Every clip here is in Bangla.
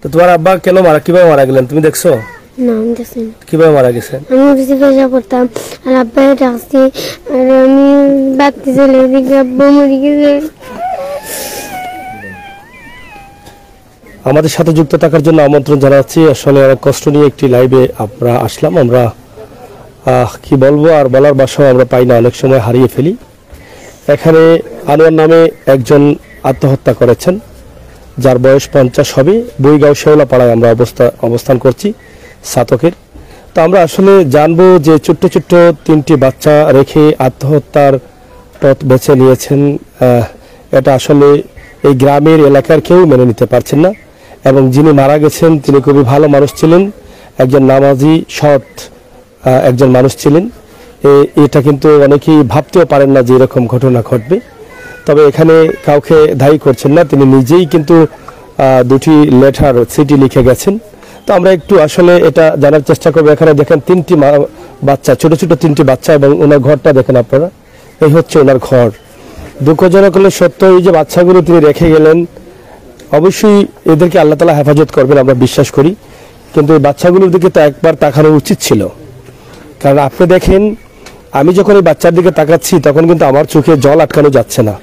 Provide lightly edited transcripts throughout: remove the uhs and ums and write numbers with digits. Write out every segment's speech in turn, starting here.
তো তোমার আব্বা কেন কিভাবে মারা গেলেন তুমি দেখছো? না আমি দেখছি না। কিভাবে মারা গেছেন? আমি অফিসে পেশা করতাম আর আব্বাই ডাকছি আর আমি বাড়তে চলে এদিকে আব্বা মরে গেছে। আমাদের সাথে যুক্ত থাকার জন্য আমন্ত্রণ জানাচ্ছি। আসলে অনেক কষ্ট নিয়ে একটি লাইভে আমরা আসলাম। আমরা কি বলবো আর বলার ভাষাও আমরা পাই না, অনেক সময় হারিয়ে ফেলি। এখানে আনোয়ার নামে একজন আত্মহত্যা করেছেন, যার বয়স 50 হবে। বইগাঁও শেওলাপাড়ায় আমরা অবস্থান করছি ছাতকের। তো আমরা আসলে জানবো যে ছোট্ট ছোট্ট 3টি বাচ্চা রেখে আত্মহত্যার পথ বেছে নিয়েছেন। এটা আসলে এই গ্রামের এলাকার কেউ মেনে নিতে পারছেন না। এবং যিনি মারা গেছেন তিনি খুবই ভালো মানুষ ছিলেন, একজন নামাজি সৎ একজন মানুষ ছিলেন। এটা কিন্তু অনেকেই ভাবতেও পারেন না যে এরকম ঘটনা ঘটবে। তবে এখানে কাউকে দায়ী করছেন না, তিনি নিজেই কিন্তু 2টি লেটার চিঠি লিখে গেছেন। তো আমরা একটু আসলে এটা জানার চেষ্টা করবো। এখানে দেখেন 3টি বাচ্চা, ছোট ছোট 3টি বাচ্চা, এবং ওনার ঘরটা দেখেন আপনারা, এই হচ্ছে ওনার ঘর। দুঃখজনক হলে সত্য, এই যে বাচ্চাগুলো তিনি রেখে গেলেন, অবশ্যই এদেরকে আল্লাহ তাআলা হেফাজত করবেন আমরা বিশ্বাস করি। কিন্তু এই বাচ্চাগুলোর দিকে তো একবার তাকানো উচিত ছিল। কারণ আপনি দেখেন, আমি যখন এই বাচ্চার দিকে তাকাচ্ছি তখন কিন্তু আমার চোখে জল আটকানো যাচ্ছে না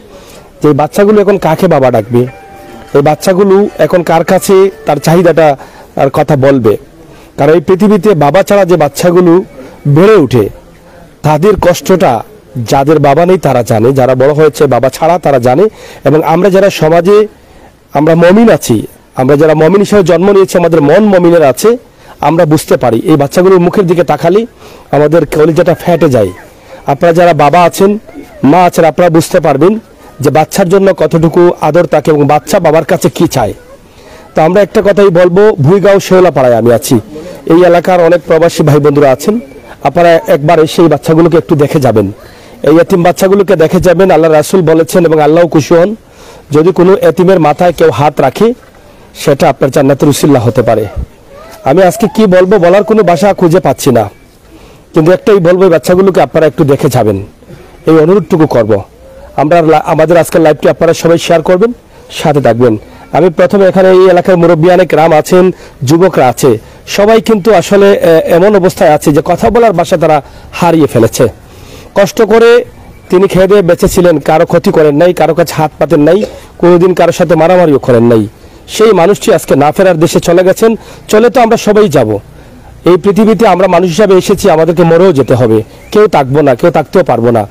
যে এই বাচ্চাগুলো এখন কাকে বাবা ডাকবে, এই বাচ্চাগুলো এখন কার কাছে তার চাহিদাটা আর কথা বলবে। কারণ এই পৃথিবীতে বাবা ছাড়া যে বাচ্চাগুলো বেড়ে ওঠে তাদের কষ্টটা যাদের বাবা নেই তারা জানে, যারা বড় হয়েছে বাবা ছাড়া তারা জানে। এবং আমরা যারা সমাজে আমরা মমিন আছি, আমরা যারা মমিন হিসেবে জন্ম নিয়েছি, আমাদের মন মমিনের আছে, আমরা বুঝতে পারি। এই বাচ্চাগুলোর মুখের দিকে তাকালে আমাদের কলিজাটা ফেটে যায়। আপনারা যারা বাবা আছেন, মা আছেন, আপনারা বুঝতে পারবেন যে বাচ্চার জন্য কতটুকু আদর থাকে এবং বাচ্চা বাবার কাছে কি চায়। তো আমরা একটা কথাই বলবো, ভুইগাঁও শেওলাপাড়ায় আমি আছি, এই এলাকার অনেক প্রবাসী ভাই বন্ধুরা আছেন, আপনারা একবার এসে এই বাচ্চাগুলোকে একটু দেখে যাবেন, এই এতিম বাচ্চাগুলোকে দেখে যাবেন। আল্লাহ রাসূল বলেছেন এবং আল্লাহ খুশি হন, যদি কোনো এতিমের মাথায় কেউ হাত রাখে সেটা আপনার জান্নাতের উসিলা হতে পারে। আমি আজকে কি বলবো বলার কোনো ভাষা খুঁজে পাচ্ছি না, কিন্তু একটাই বলবো, এই বাচ্চাগুলোকে আপনারা একটু দেখে যাবেন, এই অনুরোধটুকু করব। আমরা আমাদের আজকের লাইভটি আপনারা সবাই শেয়ার করবেন, সাথে থাকবেন। আমি প্রথমে এখানে এই এলাকার মুরব্বী অনেক রাম আছেন, যুবকরা আছে, সবাই কিন্তু আসলে এমন অবস্থায় আছে যে কথা বলার ভাষা তারা হারিয়ে ফেলেছে। কষ্ট করে তিনি খেয়ে দিয়ে বেঁচেছিলেন, কারো ক্ষতি করেন নাই, কারো কাছে হাত পাতেন নাই, কোনোদিন কারোর সাথে মারামারিও করেন নাই। সেই মানুষটি আজকে না ফেরার দেশে চলে গেছেন। চলে তো আমরা সবাই যাব, এই পৃথিবীতে আমরা মানুষ হিসাবে এসেছি, আমাদেরকে মরেও যেতে হবে, কেউ থাকবো না, কেউ থাকতেও পারবো না।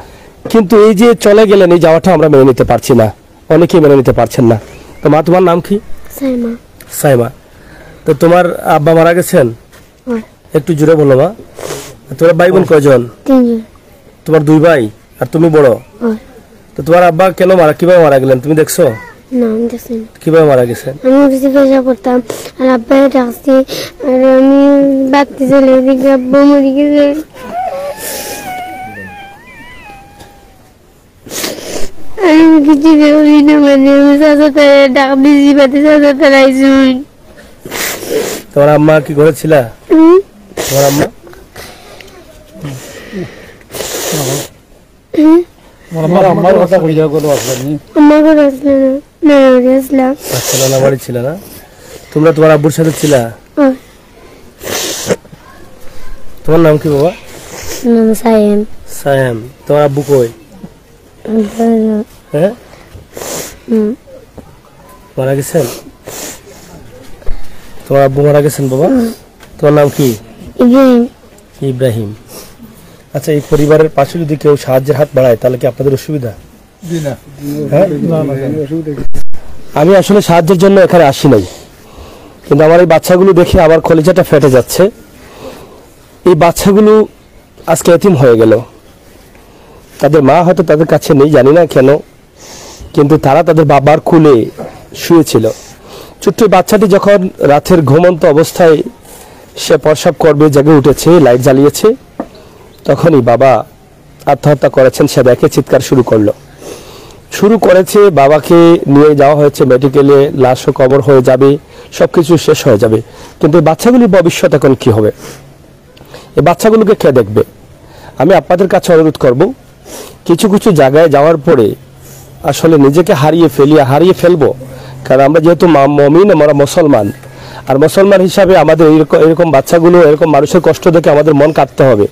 কিন্তু এই যে চলে গেলেন, এই যাওয়াটা আমরা মেনে নিতে পারছি না, অনেকেই মেনে নিতে পারছেন না। তো মা, তোমার নাম কি? সাইমা। সাইমা। তো তোমার আব্বা মারা গেছেন? একটু জোরে বলো মা। তোমার ভাই বোন কয়জন? 3 জন। তোমার 2 ভাই আর তুমি বড়? তো তোমার আব্বা কেন কিভাবে মারা গেলেন তুমি দেখছো? না আমি দেখছি না। কিভাবে মারা গেছেন? আমি অফিসে পেশা করতাম আর আব্বাই ডাকছি আর আমি বাড়তে চলে এদিকে আব্বা মরে গেছে। আমি কিছু করি না, মানে আমি চাচাতে ডাক দিয়েছি, বাড়তে চাচাতে আইসুন। তোমার আম্মা কি করেছিল? তোমার আম্মা আমার ঘরে আসলে না, না আসলাম। আচ্ছা, নানা বাড়ি ছিল না? তোমরা তোমার আব্বুর সাথে ছিলা? তোমার নাম কি বাবা? সায়েম। সায়েম। তোমার আব্বু কই? হ্যাঁ, মারা গেছেন? তোমার আব্বু মারা গেছেন বাবা? তোমার নাম কি? ইব্রাহিম। ইব্রাহিম। আচ্ছা, এই পরিবারের পাশে যদি কেউ সাহায্যের হাত বাড়ায় তাহলে কি আপনাদের অসুবিধা? আমি আসলে সাহায্যের জন্য এখানে আসি নাই, কিন্তু আমার এই বাচ্চাগুলো দেখে আমার কলিজাটা ফেটে যাচ্ছে। এই বাচ্চাগুলো আজকে এতিম হয়ে গেল, তাদের মা হয়তো তাদের কাছে নেই, জানি না কেন, কিন্তু তারা তাদের বাবার কোলে শুয়েছিল। ছোট্ট বাচ্চাটি যখন রাতের ঘুমন্ত অবস্থায় সে প্রস্রাব করবে জেগে উঠেছে, লাইট জ্বালিয়েছে, তখনই বাবা আত্মহত্যা করেছেন। সে দেখে চিৎকার শুরু করেছে। বাবাকে নিয়ে যাওয়া হয়েছে মেডিকেলে, লাশও কবর হয়ে যাবে, সবকিছু শেষ হয়ে যাবে, কিন্তু বাচ্চাগুলির ভবিষ্যৎ এখন কি হবে? এই বাচ্চাগুলোকে কে দেখবে? আমি আপনাদের কাছে অনুরোধ করব, কিছু কিছু জায়গায় যাওয়ার পরে আসলে নিজেকে হারিয়ে ফেলবো, কারণ আমরা যেহেতু মুমিন, আমরা মুসলমান, আর মুসলমান হিসাবে আমাদের এরকম বাচ্চাগুলো, এরকম মানুষের কষ্ট দেখে আমাদের মন কাঁদতে হবে।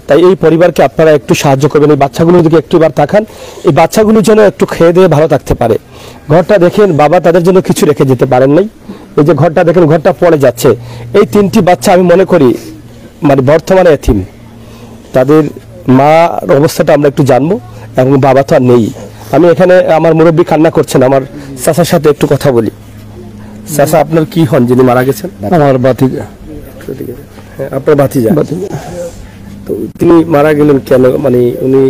তাই এই পরিবারকে আপনারা একটু সাহায্য করবেন, এই বাচ্চাগুলোর দিকে একটুবার তাকান, এই বাচ্চাগুলো যেন একটু খেয়ে দিয়ে ভালো থাকতে পারে। ঘরটা দেখেন, বাবা তাদের জন্য কিছু রেখে যেতে পারেন নাই। এই যে ঘরটা দেখেন, ঘরটা পড়ে যাচ্ছে। এই 3টি বাচ্চা আমি মনে করি মানে বর্তমানে এতিম। তাদের মার অবস্থাটা আমরা একটু জানবো, এবং বাবা তো আর নেই। আমি এখানে আমার মুরব্বী কান্না করছেন, আমার চাচার সাথে একটু কথা বলি। চাচা, আপনার কি হন যিনি মারা গেছেন? আমার ভাতিজা। হ্যাঁ, আপনার ভাতিজা। তো তিনি মারা গেলেন কেন, মানে উনি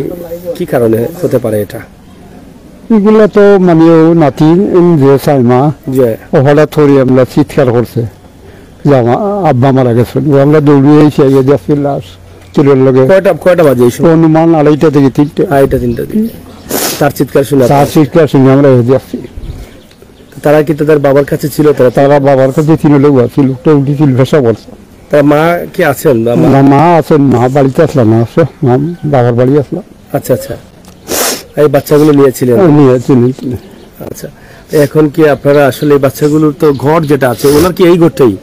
কি কারণে হতে পারে এটা? এগুলো তো মানে ও নাতি যে সাইমা যে হঠাৎ করে আমরা চিৎকার করছে যে আমার আব্বা মারা গেছেন। আমরা দৌড়িয়ে এসে যাচ্ছি লাশ চুলের লগে। কয়টা বাজে? অনুমান 2:30 থেকে 3টে। 2:30-3টা দিকে তার চিৎকার শুনে তার চিৎকার শুনে আমরা যাচ্ছি। তারা কি তাদের বাবার কাছে ছিল? তারা বাবার কাছে 3 লোক আছে, লোকটা উঠেছিল ভেসা পড়ছে। তার মা কি আছেন? মা আছেন, মা বাড়িতে আসলাম না, আছে মা বাবার বাড়ি আসলাম। আচ্ছা আচ্ছা, এই বাচ্চাগুলো নিয়েছিলেন? নিয়েছিলেন। আচ্ছা, এখন কি আপনারা আসলে এই বাচ্চাগুলোর তো ঘর যেটা আছে, ওনার কি এই ঘরটাই?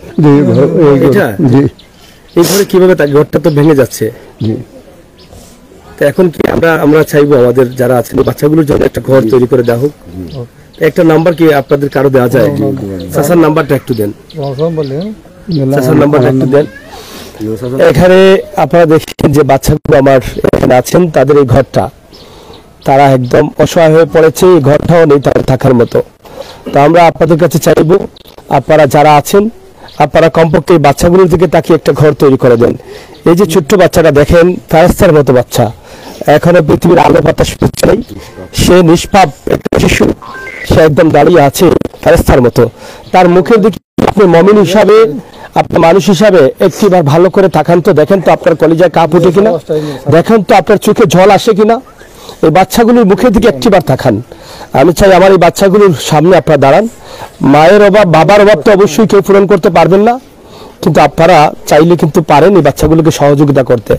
এটা এই ঘরে কিভাবে ঘরটা তো ভেঙে যাচ্ছে। তো এখন কি আমরা চাইবো আমাদের যারা আছেন বাচ্চাগুলোর জন্য একটা ঘর তৈরি করে দেওয়া হোক। একটা নাম্বার কি আপনাদের কারো দেওয়া যায়? চাচার নাম্বারটা একটু দেন। চাচার নাম্বারটা একটু দেন। এখানে আপনারা দেখেন যে বাচ্চাগুলো আমার এখানে আছেন, তাদের এই ঘরটা, তারা একদম অসহায় হয়ে পড়েছে। এই ঘরটাও নেই তাদের থাকার মতো। তো আমরা আপনাদের কাছে চাইবো, আপনারা যারা আছেন, আপনারা কমপক্ষে এই বাচ্চাগুলোর দিকে তাকিয়ে একটা ঘর তৈরি করে দেন। এই যে ছোট্ট বাচ্চাটা দেখেন, ফেরেশতার মতো বাচ্চা, এখনো পৃথিবীর আলো বাতাস পেচ্ছে নাই, সে নিষ্পাপ একটা শিশু, সে একদম দাঁড়িয়ে আছে ফেরেশতার মতো। তার মুখের দিকে আপনি মুমিন হিসাবে, আপনার মানুষ হিসাবে একটিবার ভালো করে তাকান তো, দেখেন তো আপনার কলিজায় কাঁপ ওঠে কিনা, দেখেন তো আপনার চোখে জল আসে কিনা। এই বাচ্চাগুলোর মুখের দিকে একটিবার তাকান। আমি চাই আমার এই বাচ্চাগুলোর সামনে আপনারা দাঁড়ান। মায়ের অভাব, বাবার অভাব তো অবশ্যই কেউ পূরণ করতে পারবেন না, কিন্তু আপনারা চাইলে কিন্তু পারেন এই বাচ্চাগুলোকে সহযোগিতা করতে।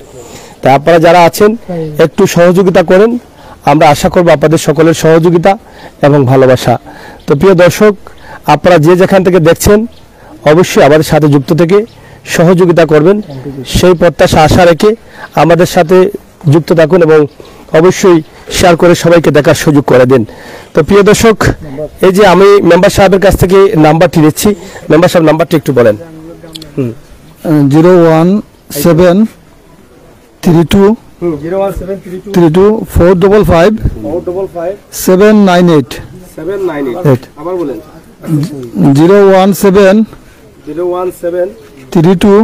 তাই আপনারা যারা আছেন একটু সহযোগিতা করেন। আমরা আশা করব আপনাদের সকলের সহযোগিতা এবং ভালোবাসা। তো প্রিয় দর্শক, আপনারা যে যেখান থেকে দেখছেন অবশ্যই আমাদের সাথে যুক্ত থেকে সহযোগিতা করবেন, সেই প্রত্যাশা আশা রেখে আমাদের সাথে যুক্ত থাকুন এবং অবশ্যই শেয়ার করে সবাইকে দেখার সুযোগ করে দিন। তো প্রিয় দর্শক, এই যে আমি মেম্বার সাহেবের কাছ থেকে নাম্বারটি নিচ্ছি, মেম্বার সাহেব নাম্বারটি একটু বলেন। 01732 455 798। আবার বলেন। 01732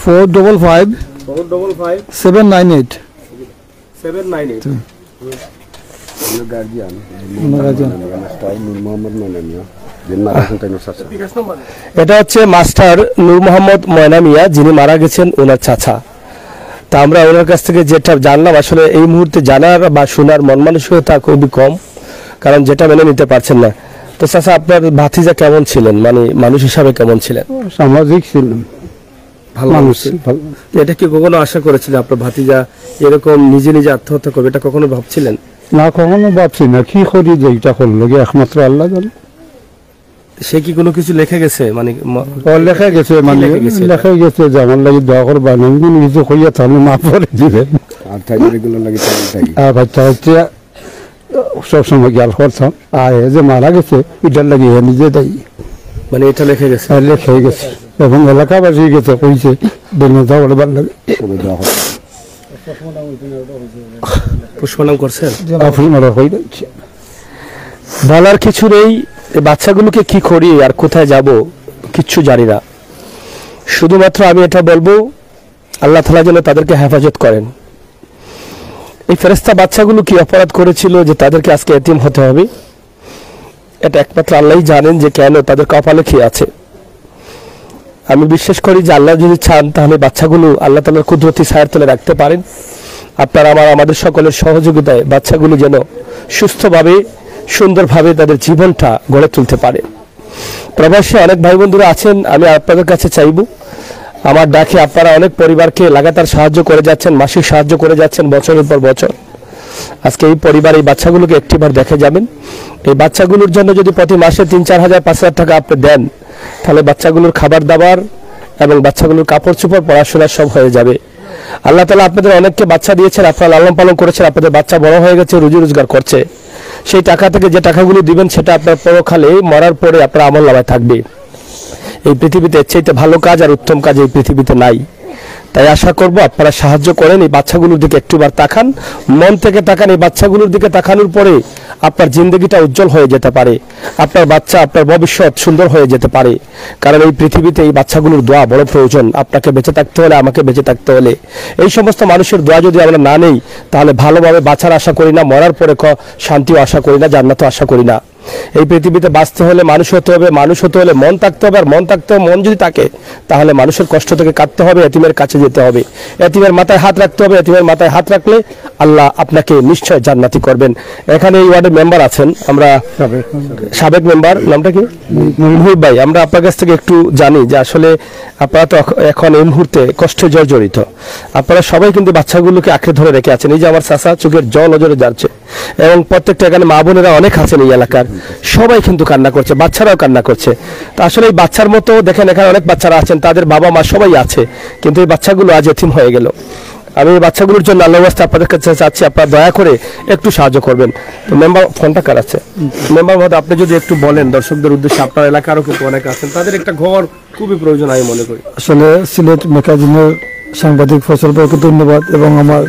455 798। এটা হচ্ছে মাস্টার নূর মোহাম্মদ ময়না মিয়া, যিনি মারা গেছেন, ওনার চাচা। তা আমরা ওনার কাছ থেকে যেটা জানলাম, আসলে এই মুহূর্তে জানার বা শোনার মন মানসিকতা খুবই কম, কারণ যেটা মেনে নিতে পারছেন না। তো চাচা, আপনার ভাতিজা কেমন ছিলেন, মানে মানুষ হিসাবে কেমন ছিলেন? সামাজিক ছিলেন, ভালো মানুষ। এটা কি কখনো আশা করেছিলেন আপনার ভাতিজা এরকম নিজে নিজে আত্মহত্যা করবে? এটা কখনো ভাবছিলেন? না, কখনো ভাবছি না। কি করি যে এটা করলো, একমাত্র আল্লাহ জানে। সে কি কোনো কিছু লিখে গেছে, মানে লেখা গেছে, মানে লেখা গেছে যে আমার লাগি দোয়া করবা, আমি কিছু কইয়া তাহলে মা পরে দিবেন। আর বাচ্চা হচ্ছে সবসময় জ্ঞান করতাম, আর যে মারা গেছে এটার লাগে নিজে দায়ী, মানে এটা লিখে গেছে, লেখা গেছে। এবং এলাকাবাসী গেছে কইছে বেলমা বলে ভালো লাগে। পুষ্পনাম করছেন? বলার কিছু নেই। বাচ্চাগুলোকে কি করি আর কোথায় যাব কিচ্ছু জানি না। শুধুমাত্র আমি এটা বলবো, আল্লাহ তাআলা যেন তাদেরকে হেফাজত করেন। এই ফেরেশতা বাচ্চাগুলো কি অপরাধ করেছিল যে তাদেরকে আজকে এতিম হতে হবে? এটা একমাত্র আল্লাহই জানেন যে কেন তাদের কপালে কি আছে। আমি বিশ্বাস করি যে আল্লাহ যদি চান তাহলে বাচ্চাগুলো আল্লাহ তাআলার কুদরতি ছায়ার তলে রাখতে পারেন। আপনারা আমাদের সকলের সহযোগিতায় বাচ্চাগুলো যেন সুস্থভাবে, সুন্দরভাবে তাদের জীবনটা গড়ে তুলতে পারে। প্রবাসী অনেক ভাই বন্ধুরা আছেন, আমি আপনাদের কাছে চাইব, আমার ডাকে আপনারা অনেক পরিবারকে লাগাতার সাহায্য করে যাচ্ছেন, মাসিক সাহায্য করে যাচ্ছেন বছরের পর বছর। আজকে এই পরিবার এই বাচ্চাগুলোকে একটিবার দেখে যাবেন। এই বাচ্চাগুলোর জন্য যদি প্রতি মাসে 3-4 হাজার 5 হাজার টাকা আপনি দেন, তাহলে বাচ্চাগুলোর খাবার দাবার এবং বাচ্চাগুলোর কাপড় চোপড় পড়াশোনা সব হয়ে যাবে। আল্লাহ তাআলা আপনাদের অনেককে বাচ্চা দিয়েছেন, আপনারা লালন পালন করেছেন, আপনাদের বাচ্চা বড় হয়ে গেছে, রুজি রোজগার করছে। সেই টাকা থেকে যে টাকাগুলো দিবেন সেটা আপনার পরকালে মরার পরে আপনার আমলনামায় থাকবে। এই পৃথিবীতে এর চাইতে ভালো কাজ আর উত্তম কাজ এই পৃথিবীতে নাই। তাই আশা করব আপনারা সাহায্য করেন, এই বাচ্চাগুলোর দিকে একটুবার তাকান, মন থেকে তাকান। এই বাচ্চাগুলোর দিকে তাকানোর পরে আপনার জিন্দগিটা উজ্জ্বল হয়ে যেতে পারে, আপনার বাচ্চা, আপনার ভবিষ্যৎ সুন্দর হয়ে যেতে পারে। কারণ এই পৃথিবীতে এই বাচ্চাগুলোর দোয়া বড় প্রয়োজন। আপনাকে বেঁচে থাকতে হলে, আমাকে বেঁচে থাকতে হলে এই সমস্ত মানুষের দোয়া যদি আমরা না নেই, তাহলে ভালোভাবে বাঁচার আশা করি না, মরার পরে শান্তিও আশা করি না, জান্নাতও আশা করি না। এই পৃথিবীতে বাঁচতে হলে মানুষ হতে হবে, মানুষ হতে হলে মন থাকতে হবে, আর মন থাকতে হবে, মন যদি থাকে তাহলে মানুষের কষ্ট থেকে কাটতে হবে, এতিমের কাছে যেতে হবে, এতিমের মাথায় হাত রাখতে হবে। এতিমের মাথায় হাত রাখলে আল্লাহ আপনাকে নিশ্চয় জান্নাতি করবেন। এখানে এই ওয়ার্ডের মেম্বার আছেন, আমরা সাবেক মেম্বার, নামটা কি? মুহিব ভাই। আমরা আপনার কাছ থেকে একটু জানি যে আসলে আপনারা তো এখন এই মুহূর্তে কষ্টে জর্জরিত। আপনারা সবাই কিন্তু বাচ্চাগুলোকে আঁকড়ে ধরে রেখে আছেন। এই যে আমার চাচা চোখের জল নজরে যাচ্ছে, এবং প্রত্যেকটা এখানে মা বোনেরা অনেক আছেন এই এলাকার, সবাই কিন্তু কান্না করছে, বাচ্চারাও কান্না করছে। তো আসলে এই বাচ্চার মতো দেখেন এখানে অনেক বাচ্চারা আছেন, তাদের বাবা মা সবাই আছে, কিন্তু এই বাচ্চাগুলো আজ এতিম হয়ে গেল। আমি এই বাচ্চাগুলোর জন্য আল্লাহর ওয়াস্তে আপনাদের কাছে চাচ্ছি, আপনারা দয়া করে একটু সাহায্য করবেন। তো মেম্বার ফোনটা কার আছে? মেম্বার মহোদয়, আপনি যদি একটু বলেন দর্শকদের উদ্দেশ্যে, আপনার এলাকারও কিন্তু অনেক আছেন, তাদের একটা ঘর খুবই প্রয়োজন আমি মনে করি। আসলে সিলেট ম্যাগাজিনের সাংবাদিক ফয়সাল ভাইকে ধন্যবাদ, এবং আমার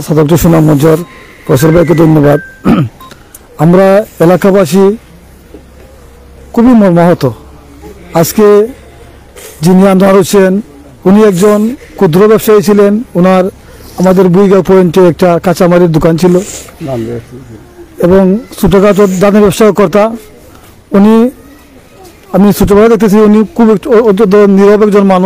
সাধারণ সুনাম মঞ্চের ফয়সাল ভাইকে ধন্যবাদ। আমরা এলাকাবাসী খুবই মর্মাহত। আজকে যিনি আনোয়ার হোসেন, উনি একজন ক্ষুদ্র ব্যবসায়ী ছিলেন। ওনার আমাদের বুইগাঁও পয়েন্টে একটা কাঁচামারির দোকান ছিল, এবং ছোটোখাটো দানের ব্যবসা কর্তা উনি। আমি ছোটোবেলা দেখতেছি উনি খুব নীরব একজন মানুষ।